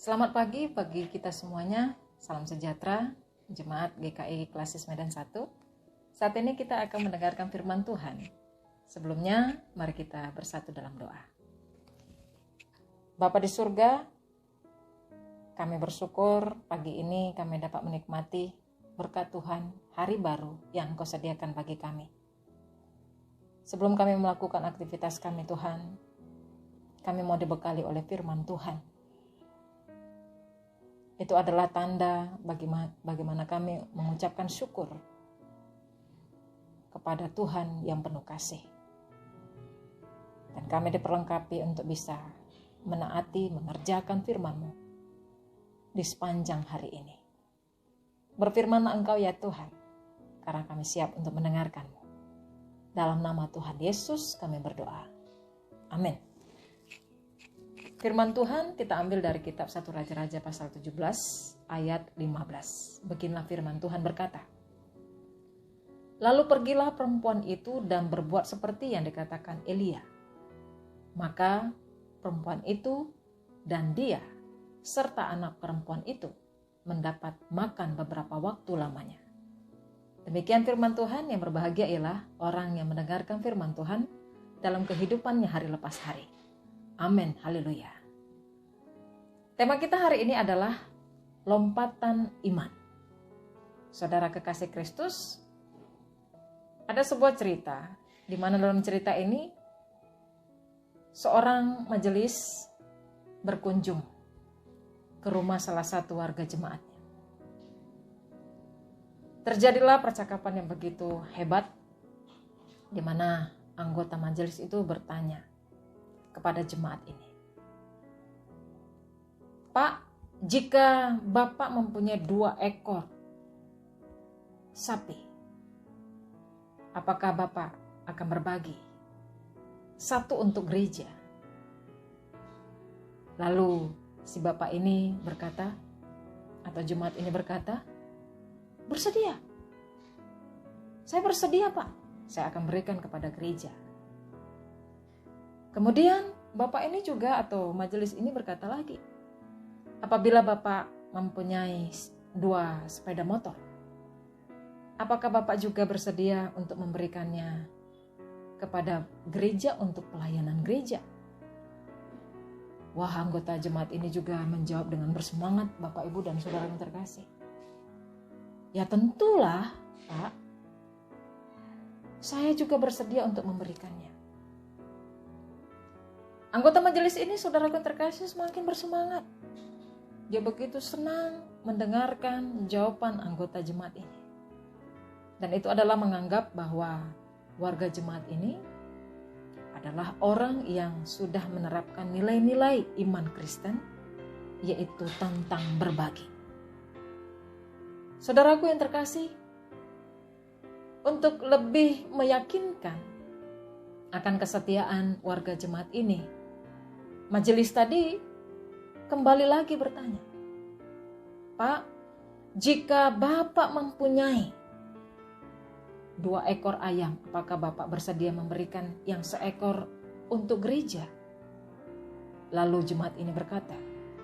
Selamat pagi bagi kita semuanya. Salam sejahtera, Jemaat GKI Klasis Medan 1. Saat ini kita akan mendengarkan firman Tuhan. Sebelumnya, mari kita bersatu dalam doa. Bapa di surga, kami bersyukur pagi ini kami dapat menikmati berkat Tuhan hari baru yang Engkau sediakan bagi kami. Sebelum kami melakukan aktivitas kami Tuhan, kami mau dibekali oleh firman Tuhan. Itu adalah tanda bagaimana kami mengucapkan syukur kepada Tuhan yang penuh kasih. Dan kami diperlengkapi untuk bisa menaati, mengerjakan firman-Mu di sepanjang hari ini. Berfirman-Lah Engkau ya Tuhan, karena kami siap untuk mendengarkan-Mu. Dalam nama Tuhan Yesus kami berdoa. Amin. Firman Tuhan kita ambil dari kitab 1 Raja-Raja pasal 17 ayat 15. Beginilah firman Tuhan berkata, "Lalu pergilah perempuan itu dan berbuat seperti yang dikatakan Elia. Maka perempuan itu dan dia serta anak perempuan itu mendapat makan beberapa waktu lamanya." Demikian firman Tuhan. Yang berbahagia ialah orang yang mendengarkan firman Tuhan dalam kehidupannya hari lepas hari. Amin, haleluya. Tema kita hari ini adalah lompatan iman. Saudara kekasih Kristus, ada sebuah cerita di mana dalam cerita ini seorang majelis berkunjung ke rumah salah satu warga jemaatnya. Terjadilah percakapan yang begitu hebat di mana anggota majelis itu bertanya kepada jemaat ini, "Pak, jika Bapak mempunyai 2 ekor sapi, apakah Bapak akan berbagi? 1 untuk gereja?" Lalu si Bapak ini berkata, atau jemaat ini berkata, "Bersedia. Saya bersedia, Pak. Saya akan berikan kepada gereja." Kemudian Bapak ini juga atau majelis ini berkata lagi, "Apabila Bapak mempunyai 2 sepeda motor, apakah Bapak juga bersedia untuk memberikannya kepada gereja untuk pelayanan gereja?" Wah, anggota jemaat ini juga menjawab dengan bersemangat, Bapak, Ibu, dan saudara yang terkasih. "Ya tentulah, Pak. Saya juga bersedia untuk memberikannya." Anggota majelis ini, saudara yang terkasih, semakin bersemangat. Dia begitu senang mendengarkan jawaban anggota jemaat ini. Dan itu adalah menganggap bahwa warga jemaat ini adalah orang yang sudah menerapkan nilai-nilai iman Kristen, yaitu tentang berbagi. Saudaraku yang terkasih, untuk lebih meyakinkan akan kesetiaan warga jemaat ini, majelis tadi kembali lagi bertanya, "Pak, jika Bapak mempunyai 2 ekor ayam, apakah Bapak bersedia memberikan yang 1 untuk gereja?" Lalu jemaat ini berkata,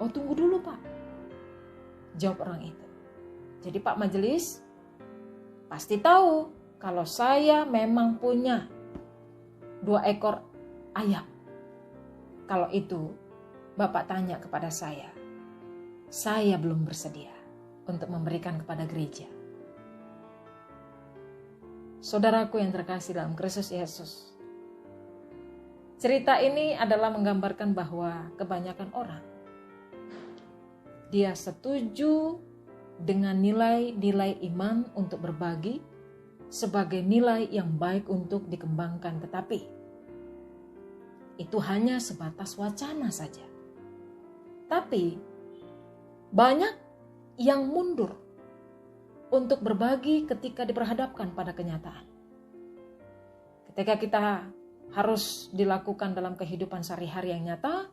"Oh, tunggu dulu, Pak," jawab orang itu. Jadi Pak majelis pasti tahu kalau saya memang punya 2 ekor ayam. Kalau itu Bapak tanya kepada saya belum bersedia untuk memberikan kepada gereja. Saudaraku yang terkasih dalam Kristus Yesus, cerita ini adalah menggambarkan bahwa kebanyakan orang dia setuju dengan nilai-nilai iman untuk berbagi sebagai nilai yang baik untuk dikembangkan, tetapi itu hanya sebatas wacana saja. Tapi banyak yang mundur untuk berbagi ketika diperhadapkan pada kenyataan. Ketika kita harus dilakukan dalam kehidupan sehari-hari yang nyata,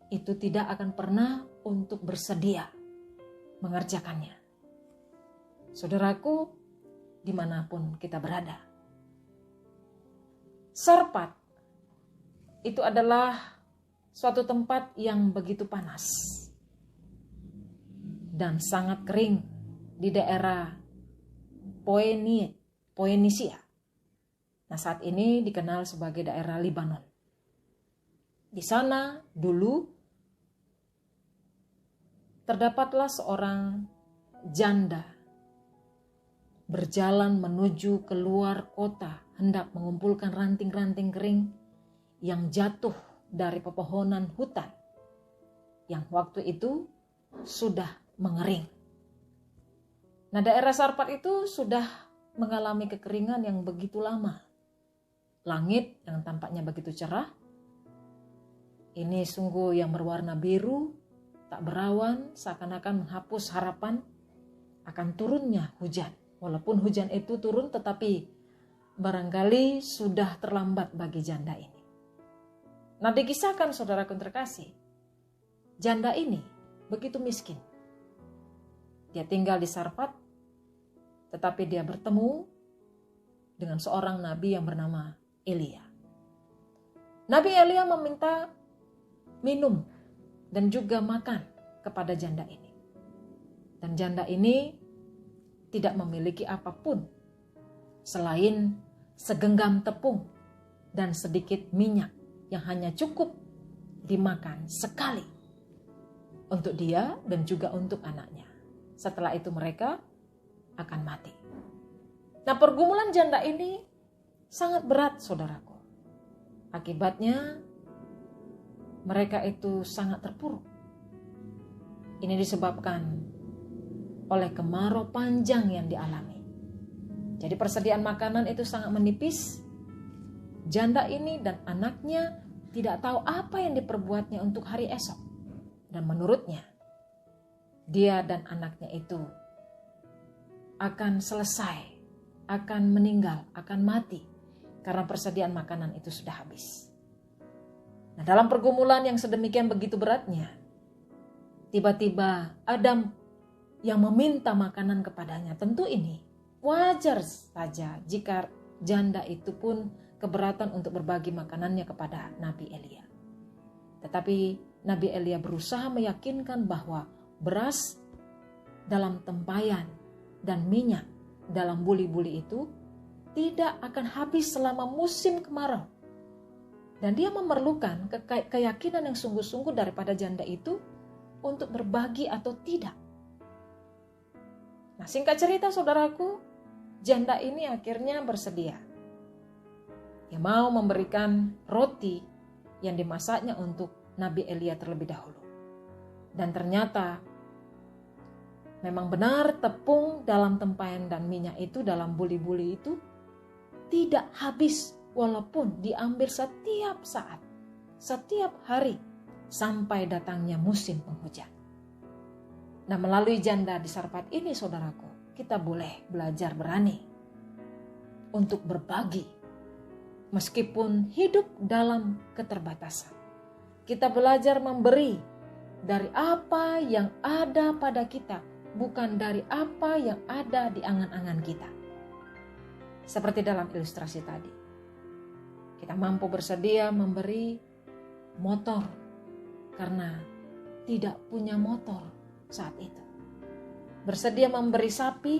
itu tidak akan pernah untuk bersedia mengerjakannya. Saudaraku, dimanapun kita berada, Sarpat itu adalah suatu tempat yang begitu panas. dan sangat kering di daerah Phoenisia. Nah, saat ini dikenal sebagai daerah Libanon. Di sana dulu terdapatlah seorang janda berjalan menuju keluar kota hendak mengumpulkan ranting-ranting kering yang jatuh dari pepohonan hutan yang waktu itu sudah mengering. Nah, daerah Sarfat itu sudah mengalami kekeringan yang begitu lama. Langit yang tampaknya begitu cerah, ini sungguh yang berwarna biru, tak berawan, seakan-akan menghapus harapan akan turunnya hujan. Walaupun hujan itu turun, tetapi barangkali sudah terlambat bagi janda ini. Nah, dikisahkan saudaraku terkasih, janda ini begitu miskin. Dia tinggal di Sarfat, tetapi dia bertemu dengan seorang nabi yang bernama Elia. Nabi Elia meminta minum dan juga makan kepada janda ini. Dan janda ini tidak memiliki apapun selain segenggam tepung dan sedikit minyak yang hanya cukup dimakan sekali untuk dia dan juga untuk anaknya. Setelah itu mereka akan mati. Nah, pergumulan janda ini sangat berat, saudaraku. Akibatnya mereka itu sangat terpuruk. Ini disebabkan oleh kemarau panjang yang dialami. Jadi persediaan makanan itu sangat menipis. Janda ini dan anaknya tidak tahu apa yang diperbuatnya untuk hari esok. Dan menurutnya, dia dan anaknya itu akan selesai, akan meninggal, akan mati. Karena persediaan makanan itu sudah habis. Nah, dalam pergumulan yang sedemikian begitu beratnya, tiba-tiba Adam yang meminta makanan kepadanya. Tentu ini wajar saja jika janda itu pun keberatan untuk berbagi makanannya kepada Nabi Elia. Tetapi Nabi Elia berusaha meyakinkan bahwa beras dalam tempayan dan minyak dalam buli-buli itu tidak akan habis selama musim kemarau. Dan dia memerlukan keyakinan yang sungguh-sungguh daripada janda itu untuk berbagi atau tidak. Nah, singkat cerita saudaraku, janda ini akhirnya bersedia. Dia mau memberikan roti yang dimasaknya untuk Nabi Elia terlebih dahulu. Dan ternyata memang benar tepung dalam tempayan dan minyak itu dalam buli-buli itu tidak habis walaupun diambil setiap saat, setiap hari sampai datangnya musim penghujan. Nah, melalui janda di Sarfat ini saudaraku, kita boleh belajar berani untuk berbagi meskipun hidup dalam keterbatasan. Kita belajar memberi dari apa yang ada pada kita, bukan dari apa yang ada di angan-angan kita. Seperti dalam ilustrasi tadi, kita mampu bersedia memberi motor karena tidak punya motor saat itu. Bersedia memberi sapi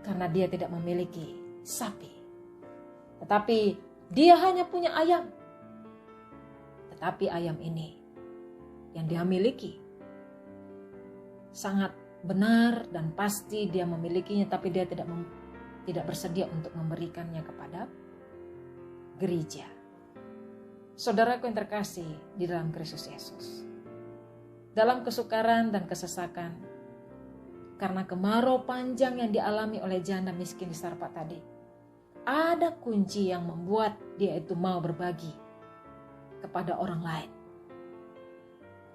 karena dia tidak memiliki sapi. Tetapi dia hanya punya ayam. Tetapi ayam ini yang dia miliki sangat benar dan pasti dia memilikinya, tapi dia tidak bersedia untuk memberikannya kepada gereja. Saudaraku yang terkasih di dalam Kristus Yesus, dalam kesukaran dan kesesakan, karena kemarau panjang yang dialami oleh janda miskin di Sarfat tadi, ada kunci yang membuat dia itu mau berbagi kepada orang lain,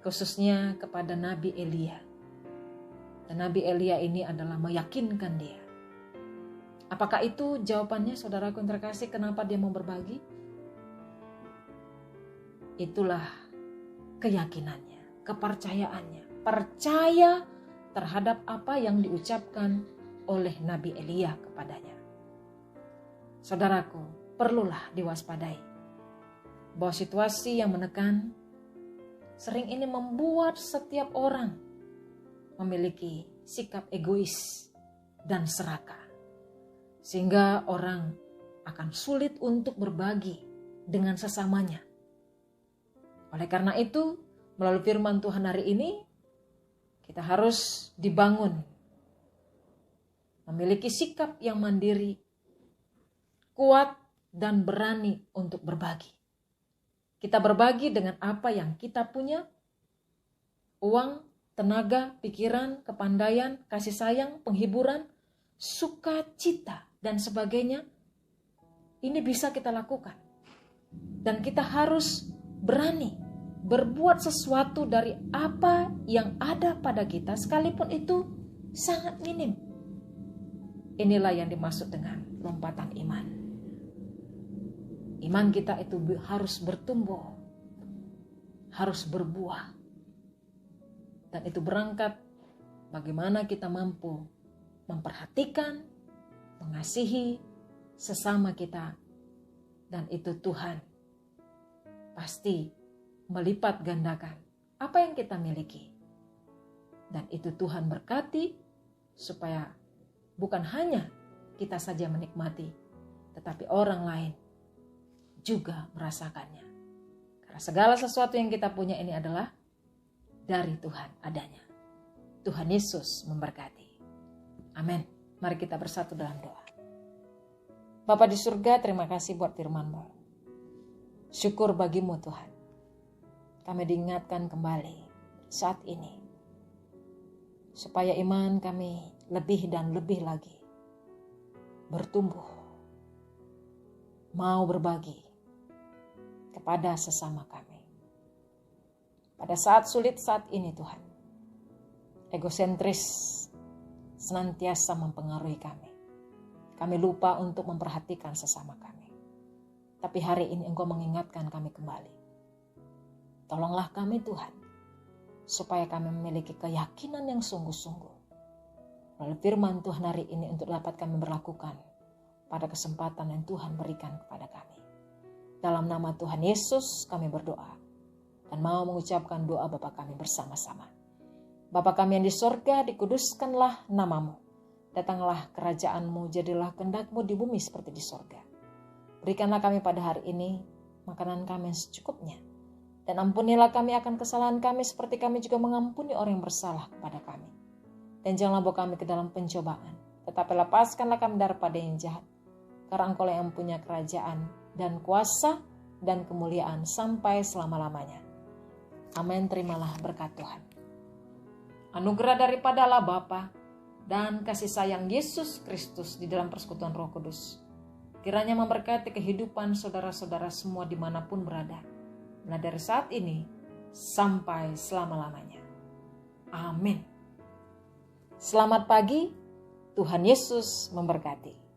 khususnya kepada Nabi Elia. Dan Nabi Elia ini adalah meyakinkan dia. Apakah itu jawabannya, saudaraku yang terkasih, kenapa dia mau berbagi? Itulah keyakinannya, kepercayaannya, percaya terhadap apa yang diucapkan oleh Nabi Elia kepadanya. Saudaraku, perlulah diwaspadai bahwa situasi yang menekan sering ini membuat setiap orang memiliki sikap egois dan serakah. Sehingga orang akan sulit untuk berbagi dengan sesamanya. Oleh karena itu, melalui firman Tuhan hari ini, kita harus dibangun. Memiliki sikap yang mandiri, kuat dan berani untuk berbagi. Kita berbagi dengan apa yang kita punya, uang, tenaga, pikiran, kepandaian, kasih sayang, penghiburan, sukacita, dan sebagainya. Ini bisa kita lakukan. Dan kita harus berani berbuat sesuatu dari apa yang ada pada kita, sekalipun itu sangat minim. Inilah yang dimaksud dengan lompatan iman. Iman kita itu harus bertumbuh, harus berbuah. Dan itu berangkat bagaimana kita mampu memperhatikan, mengasihi sesama kita. Dan itu Tuhan pasti melipat gandakan apa yang kita miliki. Dan itu Tuhan berkati supaya bukan hanya kita saja menikmati, tetapi orang lain juga merasakannya. Karena segala sesuatu yang kita punya ini adalah dari Tuhan adanya. Tuhan Yesus memberkati. Amin. Mari kita bersatu dalam doa. Bapa di surga, terima kasih buat firman-Mu. Syukur bagimu Tuhan. Kami diingatkan kembali saat ini. Supaya iman kami lebih dan lebih lagi bertumbuh. Mau berbagi kepada sesama kami. Pada saat sulit saat ini Tuhan. Egosentris senantiasa mempengaruhi kami. Kami lupa untuk memperhatikan sesama kami. Tapi hari ini Engkau mengingatkan kami kembali. Tolonglah kami Tuhan, supaya kami memiliki keyakinan yang sungguh-sungguh. Melalui firman Tuhan hari ini untuk dapat kami berlakukan pada kesempatan yang Tuhan berikan kepada kami. Dalam nama Tuhan Yesus kami berdoa. Dan mau mengucapkan doa Bapa kami bersama-sama. Bapa kami yang di sorga, dikuduskanlah nama-Mu. Datanglah kerajaan-Mu, jadilah kehendak-Mu di bumi seperti di sorga. Berikanlah kami pada hari ini makanan kami yang secukupnya. Dan ampunilah kami akan kesalahan kami seperti kami juga mengampuni orang yang bersalah kepada kami. Dan janganlah bawa kami ke dalam pencobaan. Tetapi lepaskanlah kami daripada yang jahat. Karena Engkau yang punya kerajaan dan kuasa dan kemuliaan sampai selama-lamanya. Amin. Terimalah berkat Tuhan. Anugerah daripada Allah Bapa dan kasih sayang Yesus Kristus di dalam persekutuan Roh Kudus kiranya memberkati kehidupan saudara-saudara semua dimanapun berada. Mulai dari saat ini sampai selama-lamanya. Amin. Selamat pagi, Tuhan Yesus memberkati.